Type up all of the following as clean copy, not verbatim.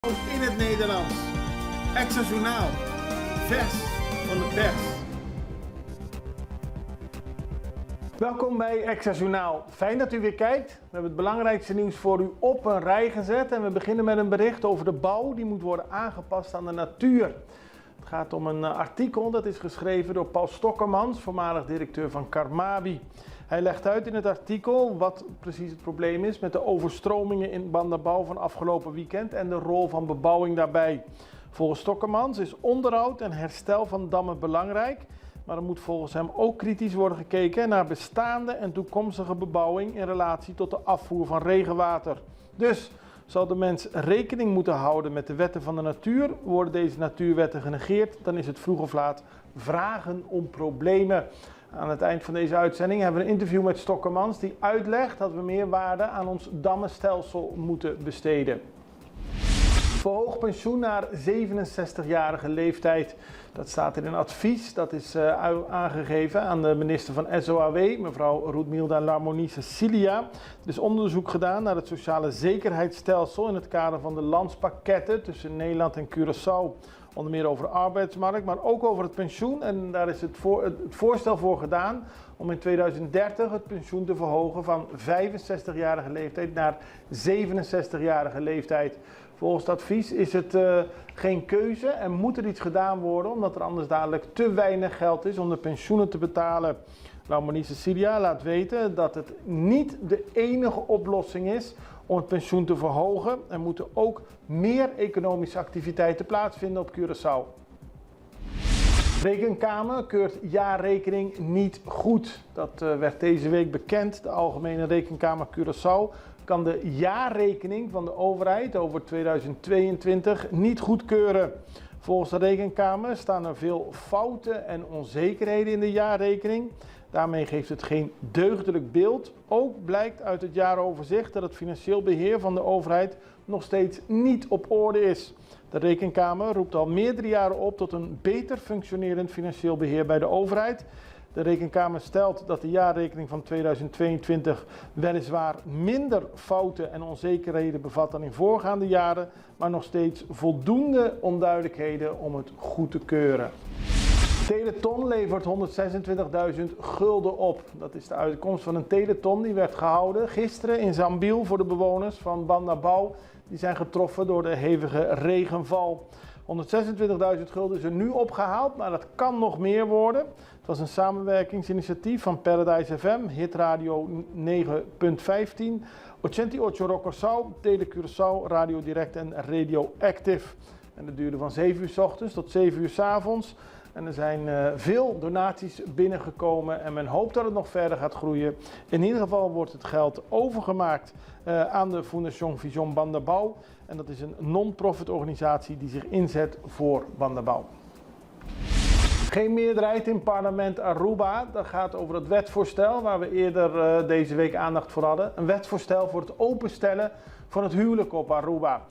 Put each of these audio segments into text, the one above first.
In het Nederlands. Extra Journaal. Vers van de pers. Welkom bij Extra Journaal. Fijn dat u weer kijkt. We hebben het belangrijkste nieuws voor u op een rij gezet. En we beginnen met een bericht over de bouw die moet worden aangepast aan de natuur. Het gaat om een artikel dat is geschreven door Paul Stokkermans, voormalig directeur van Carmabi. Hij legt uit in het artikel wat precies het probleem is met de overstromingen in Bandabouw van afgelopen weekend en de rol van bebouwing daarbij. Volgens Stokkermans is onderhoud en herstel van dammen belangrijk, maar er moet volgens hem ook kritisch worden gekeken naar bestaande en toekomstige bebouwing in relatie tot de afvoer van regenwater. Dus zal de mens rekening moeten houden met de wetten van de natuur. Worden deze natuurwetten genegeerd, dan is het vroeg of laat vragen om problemen. Aan het eind van deze uitzending hebben we een interview met Stokkermans die uitlegt dat we meer waarde aan ons dammenstelsel moeten besteden. Verhoog pensioen naar 67-jarige leeftijd. Dat staat in een advies, dat is aangegeven aan de minister van SOAW, mevrouw Roetmilda Larmonie-Cecilia. Er is onderzoek gedaan naar het sociale zekerheidsstelsel in het kader van de landspakketten tussen Nederland en Curaçao. Onder meer over de arbeidsmarkt, maar ook over het pensioen. En daar is het voorstel voor gedaan om in 2030 het pensioen te verhogen van 65-jarige leeftijd naar 67-jarige leeftijd. Volgens het advies is het geen keuze en moet er iets gedaan worden, omdat er anders dadelijk te weinig geld is om de pensioenen te betalen. Larmonie Cecilia laat weten dat het niet de enige oplossing is om het pensioen te verhogen. Er moeten ook meer economische activiteiten plaatsvinden op Curaçao. Rekenkamer keurt jaarrekening niet goed. Dat werd deze week bekend. De Algemene Rekenkamer Curaçao kan de jaarrekening van de overheid over 2022 niet goedkeuren. Volgens de Rekenkamer staan er veel fouten en onzekerheden in de jaarrekening. Daarmee geeft het geen deugdelijk beeld. Ook blijkt uit het jaaroverzicht dat het financieel beheer van de overheid nog steeds niet op orde is. De Rekenkamer roept al meerdere jaren op tot een beter functionerend financieel beheer bij de overheid. De Rekenkamer stelt dat de jaarrekening van 2022 weliswaar minder fouten en onzekerheden bevat dan in voorgaande jaren, maar nog steeds voldoende onduidelijkheden om het goed te keuren. Teleton levert 126.000 gulden op. Dat is de uitkomst van een teleton die werd gehouden gisteren in Zambiel voor de bewoners van Bandabouw. Die zijn getroffen door de hevige regenval. 126.000 gulden is er nu opgehaald, maar dat kan nog meer worden. Het was een samenwerkingsinitiatief van Paradise FM, Hitradio 9.15, Ocho Rock Curaçao, Tele Curaçao, Radio Direct en Radio Active. En dat duurde van 7 uur 's ochtends tot 7 uur 's avonds. En er zijn veel donaties binnengekomen en men hoopt dat het nog verder gaat groeien. In ieder geval wordt het geld overgemaakt aan de Fondation Vision Bandabouw. En dat is een non-profit organisatie die zich inzet voor Bandabouw. Geen meerderheid in parlement Aruba. Dat gaat over het wetsvoorstel waar we eerder deze week aandacht voor hadden. Een wetsvoorstel voor het openstellen van het huwelijk op Aruba.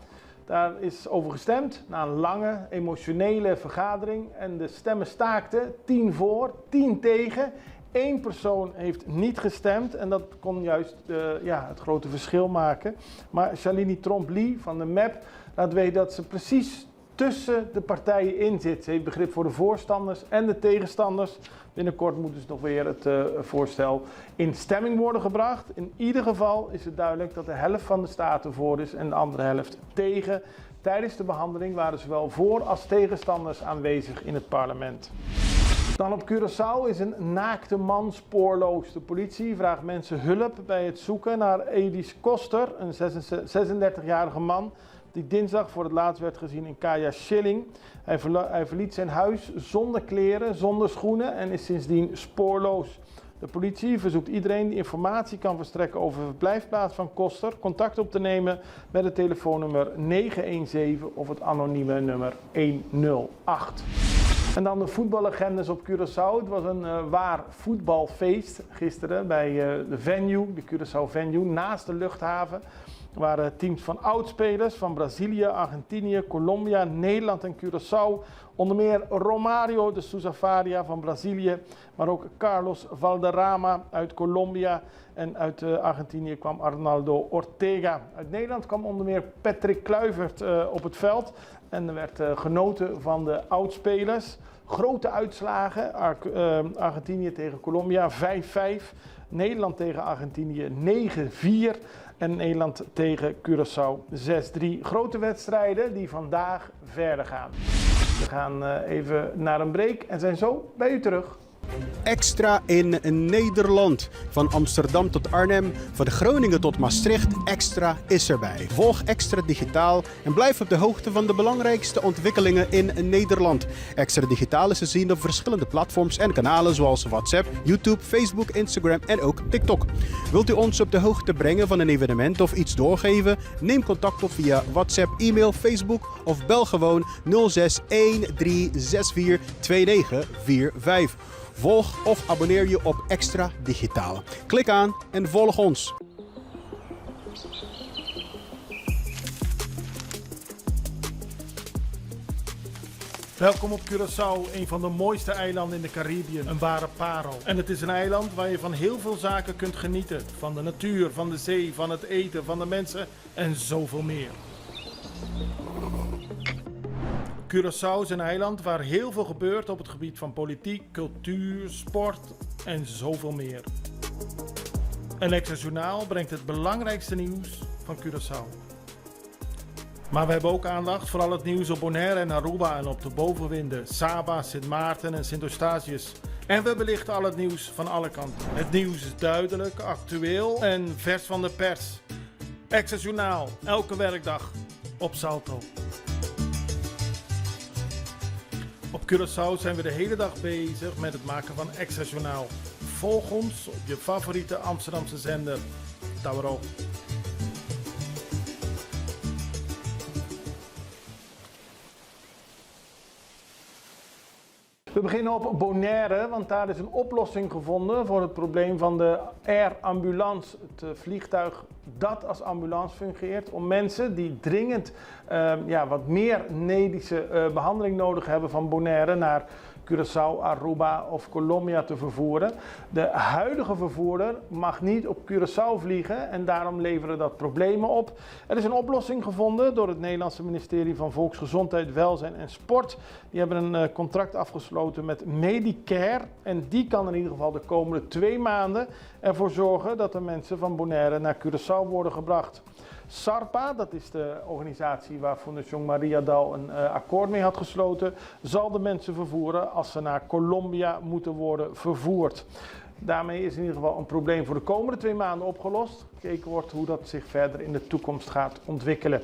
Daar is over gestemd na een lange, emotionele vergadering en de stemmen staakten. 10 voor, 10 tegen. 1 persoon heeft niet gestemd en dat kon juist het grote verschil maken. Maar Shalini Tromp-Lee van de MEP laat weten dat ze precies tussen de partijen in zit. Ze heeft begrip voor de voorstanders en de tegenstanders. Binnenkort moet dus nog weer het voorstel in stemming worden gebracht. In ieder geval is het duidelijk dat de helft van de staten voor is en de andere helft tegen. Tijdens de behandeling waren zowel voor- als tegenstanders aanwezig in het parlement. Dan op Curaçao is een naakte man spoorloos. De politie vraagt mensen hulp bij het zoeken naar Edis Koster, een 36-jarige man die dinsdag voor het laatst werd gezien in Kaya Schilling. Hij verliet zijn huis zonder kleren, zonder schoenen en is sindsdien spoorloos. De politie verzoekt iedereen die informatie kan verstrekken over de verblijfplaats van Koster contact op te nemen met het telefoonnummer 917 of het anonieme nummer 108. En dan de voetballegendes op Curaçao. Het was een waar voetbalfeest gisteren bij de venue, de Curaçao venue, naast de luchthaven. Er waren teams van oudspelers van Brazilië, Argentinië, Colombia, Nederland en Curaçao. Onder meer Romário de Sousa Faria van Brazilië, maar ook Carlos Valderrama uit Colombia. En uit Argentinië kwam Arnaldo Ortega. Uit Nederland kwam onder meer Patrick Kluivert op het veld. En er werd genoten van de oudspelers. Grote uitslagen. Argentinië tegen Colombia 5-5. Nederland tegen Argentinië 9-4. En Nederland tegen Curaçao 6-3. Grote wedstrijden die vandaag verder gaan. We gaan even naar een break en zijn zo bij u terug. Extra in Nederland. Van Amsterdam tot Arnhem, van Groningen tot Maastricht, Extra is erbij. Volg Extra Digitaal en blijf op de hoogte van de belangrijkste ontwikkelingen in Nederland. Extra Digitaal is te zien op verschillende platforms en kanalen zoals WhatsApp, YouTube, Facebook, Instagram en ook TikTok. Wilt u ons op de hoogte brengen van een evenement of iets doorgeven? Neem contact op via WhatsApp, e-mail, Facebook of bel gewoon 06 1364 2945. Volg of abonneer je op Extra Digitaal. Klik aan en volg ons. Welkom op Curaçao, een van de mooiste eilanden in de Caribiën. Een ware parel. En het is een eiland waar je van heel veel zaken kunt genieten. Van de natuur, van de zee, van het eten, van de mensen en zoveel meer. Curaçao is een eiland waar heel veel gebeurt op het gebied van politiek, cultuur, sport en zoveel meer. Een Extra Journaal brengt het belangrijkste nieuws van Curaçao. Maar we hebben ook aandacht voor al het nieuws op Bonaire en Aruba en op de bovenwinden, Saba, Sint Maarten en Sint Eustatius. En we belichten al het nieuws van alle kanten. Het nieuws is duidelijk, actueel en vers van de pers. Extra Journaal, elke werkdag op Salto. Op Curaçao zijn we de hele dag bezig met het maken van Extra Journaal. Volg ons op je favoriete Amsterdamse zender, Tauro. We beginnen op Bonaire, want daar is een oplossing gevonden voor het probleem van de Air Ambulance. Het vliegtuig dat als ambulance fungeert om mensen die dringend wat meer medische behandeling nodig hebben van Bonaire naar Curaçao, Aruba of Colombia te vervoeren. De huidige vervoerder mag niet op Curaçao vliegen en daarom leveren dat problemen op. Er is een oplossing gevonden door het Nederlandse ministerie van Volksgezondheid, Welzijn en Sport. Die hebben een contract afgesloten met Medicare en die kan in ieder geval de komende 2 maanden ervoor zorgen dat de mensen van Bonaire naar Curaçao worden gebracht. SARPA, dat is de organisatie waar Fondation Maria Dal een akkoord mee had gesloten, zal de mensen vervoeren als ze naar Colombia moeten worden vervoerd. Daarmee is in ieder geval een probleem voor de komende 2 maanden opgelost. Gekeken wordt hoe dat zich verder in de toekomst gaat ontwikkelen.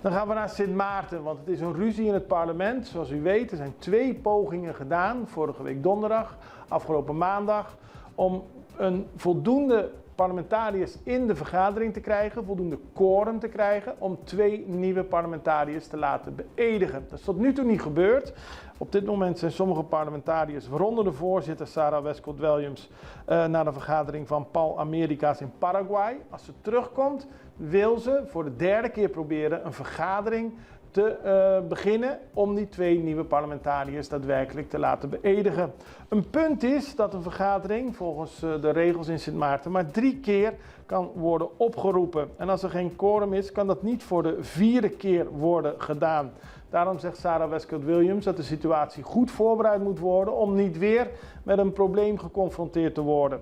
Dan gaan we naar Sint Maarten, want het is een ruzie in het parlement. Zoals u weet, er zijn 2 pogingen gedaan, vorige week donderdag, afgelopen maandag, om een voldoende parlementariërs in de vergadering te krijgen, voldoende quorum te krijgen om 2 nieuwe parlementariërs te laten beëdigen. Dat is tot nu toe niet gebeurd. Op dit moment zijn sommige parlementariërs, waaronder de voorzitter Sarah Westcott-Williams, naar de vergadering van Pal America's in Paraguay. Als ze terugkomt, wil ze voor de 3e keer proberen een vergadering te beginnen om die 2 nieuwe parlementariërs daadwerkelijk te laten beëdigen. Een punt is dat een vergadering volgens de regels in Sint Maarten maar 3 keer kan worden opgeroepen. En als er geen quorum is, kan dat niet voor de 4e keer worden gedaan. Daarom zegt Sarah Westcott-Williams dat de situatie goed voorbereid moet worden om niet weer met een probleem geconfronteerd te worden.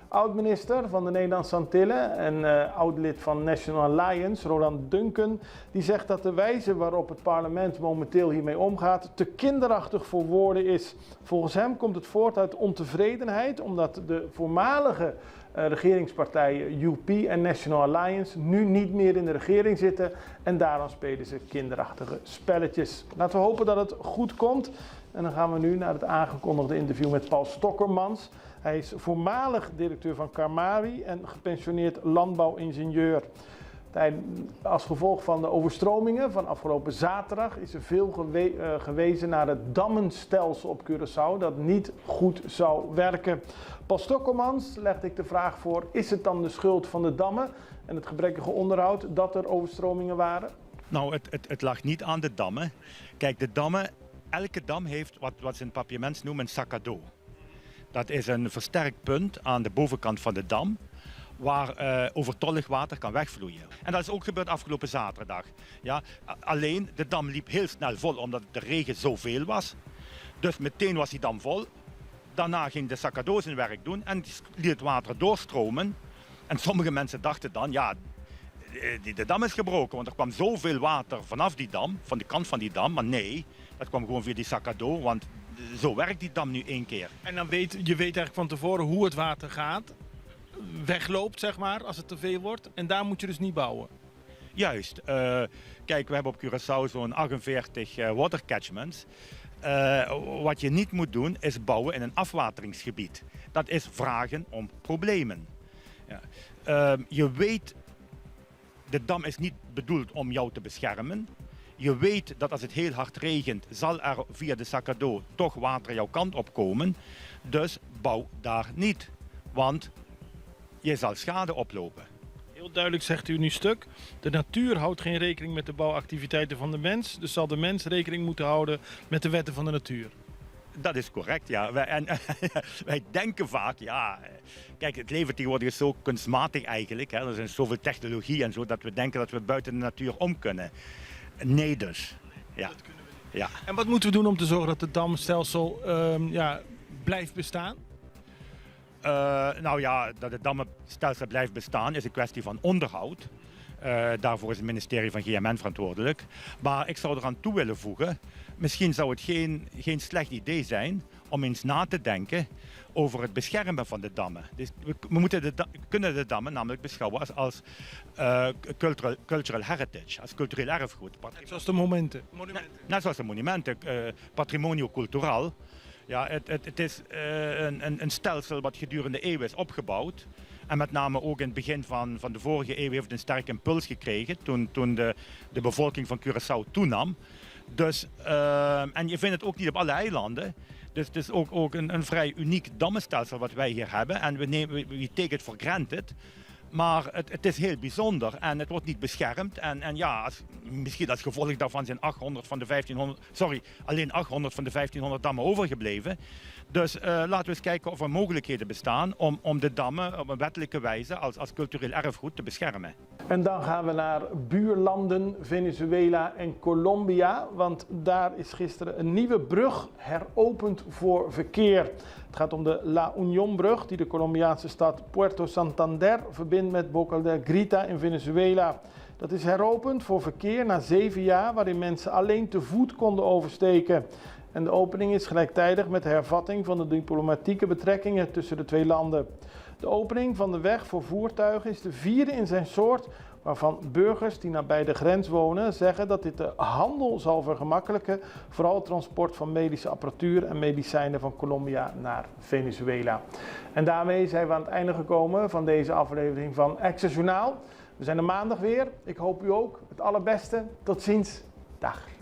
Oud-minister van de Nederlandse Antillen en oud-lid van National Alliance, Roland Duncan, die zegt dat de wijze waarop het parlement momenteel hiermee omgaat te kinderachtig voor woorden is. Volgens hem komt het voort uit ontevredenheid omdat de voormalige regeringspartijen UP en National Alliance nu niet meer in de regering zitten en daarom spelen ze kinderachtige spelletjes. Laten we hopen dat het goed komt. En dan gaan we nu naar het aangekondigde interview met Paul Stokkermans. Hij is voormalig directeur van Carmari en gepensioneerd landbouwingenieur. Als gevolg van de overstromingen van afgelopen zaterdag is er veel gewezen naar het dammenstelsel op Curaçao dat niet goed zou werken. Paul Stokkermans legde ik de vraag voor, is het dan de schuld van de dammen en het gebrekkige onderhoud dat er overstromingen waren? Nou, het lag niet aan de dammen. Kijk, de dammen, elke dam heeft wat ze in papiaments noemen een sac à dos. Dat is een versterkt punt aan de bovenkant van de dam, waar overtollig water kan wegvloeien. En dat is ook gebeurd afgelopen zaterdag. Ja, alleen de dam liep heel snel vol omdat de regen zoveel was. Dus meteen was die dam vol. Daarna ging de sac à dos zijn werk doen en liet het water doorstromen. En sommige mensen dachten dan, ja, de dam is gebroken, want er kwam zoveel water vanaf die dam, van de kant van die dam. Maar nee, dat kwam gewoon via die sac à dos, want zo werkt die dam nu 1 keer. En dan weet je eigenlijk van tevoren hoe het water gaat, wegloopt zeg maar, als het te veel wordt. En daar moet je dus niet bouwen. Juist. Kijk, we hebben op Curaçao zo'n 48 water catchments. Wat je niet moet doen, is bouwen in een afwateringsgebied. Dat is vragen om problemen. Ja. Je weet, de dam is niet bedoeld om jou te beschermen. Je weet dat als het heel hard regent, zal er via de sac à dos toch water jouw kant op komen. Dus bouw daar niet, want je zal schade oplopen. Heel duidelijk zegt u nu stuk. De natuur houdt geen rekening met de bouwactiviteiten van de mens. Dus zal de mens rekening moeten houden met de wetten van de natuur. Dat is correct, ja. Wij denken vaak, ja... Kijk, het leven tegenwoordig is zo kunstmatig eigenlijk. Hè. Er is zoveel technologie en zo, dat we denken dat we buiten de natuur om kunnen. Nee dus. Ja. Dat kunnen we niet. Ja. En wat moeten we doen om te zorgen dat het damstelsel blijft bestaan? Nou ja, dat het dammenstelsel blijft bestaan is een kwestie van onderhoud. Daarvoor is het ministerie van GMN verantwoordelijk. Maar ik zou eraan toe willen voegen, misschien zou het geen slecht idee zijn om eens na te denken over het beschermen van de dammen. Dus we kunnen de dammen namelijk beschouwen als cultural heritage, als cultureel erfgoed. Net zoals de monumenten. Net zoals de monumenten, patrimonio cultureel. Ja, het is een stelsel wat gedurende eeuwen is opgebouwd. En met name ook in het begin van de vorige eeuw heeft het een sterke impuls gekregen toen de bevolking van Curaçao toenam. Dus, en je vindt het ook niet op alle eilanden. Dus het is ook een vrij uniek dammenstelsel wat wij hier hebben. En we take it for granted. Maar het is heel bijzonder en het wordt niet beschermd. En ja, misschien als gevolg daarvan zijn alleen 800 van de 1500 dammen overgebleven. Dus laten we eens kijken of er mogelijkheden bestaan om de dammen op een wettelijke wijze als cultureel erfgoed te beschermen. En dan gaan we naar buurlanden Venezuela en Colombia, want daar is gisteren een nieuwe brug heropend voor verkeer. Het gaat om de La Unión-brug die de Colombiaanse stad Puerto Santander verbindt met Boca de Grita in Venezuela. Dat is heropend voor verkeer na 7 jaar waarin mensen alleen te voet konden oversteken. En de opening is gelijktijdig met de hervatting van de diplomatieke betrekkingen tussen de 2 landen. De opening van de weg voor voertuigen is de 4e in zijn soort, waarvan burgers die nabij de grens wonen zeggen dat dit de handel zal vergemakkelijken, vooral het transport van medische apparatuur en medicijnen van Colombia naar Venezuela. En daarmee zijn we aan het einde gekomen van deze aflevering van Access Journaal. We zijn er maandag weer. Ik hoop u ook. Het allerbeste. Tot ziens. Dag.